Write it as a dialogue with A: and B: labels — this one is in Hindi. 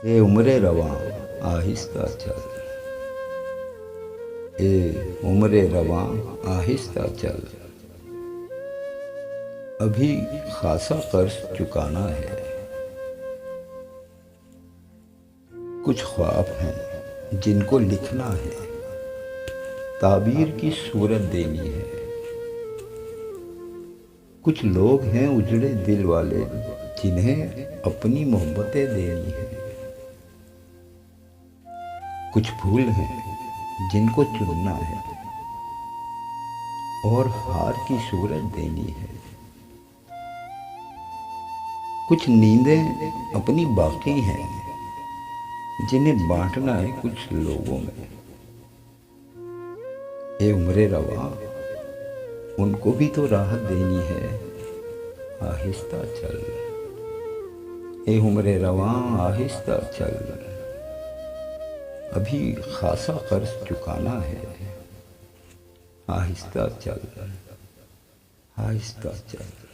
A: ए उम्रे रवां आहिस्ता चल, ए उम्रे रवां आहिस्ता चल, अभी खासा कर्ज चुकाना है। कुछ ख्वाब हैं जिनको लिखना है, ताबीर की सूरत देनी है। कुछ लोग हैं उजड़े दिल वाले, जिन्हें अपनी मोहब्बतें देनी है। कुछ फूल हैं जिनको चुनना है और हार की सूरत देनी है। कुछ नींदें अपनी बाकी हैं, जिन्हें बांटना है कुछ लोगों में। ए उम्रे रवा, उनको भी तो राहत देनी है, आहिस्ता चल। ए उम्रे रवा आहिस्ता चल, अभी खासा कर्ज चुकाना है। आहिस्ता चल, आहिस्ता चल।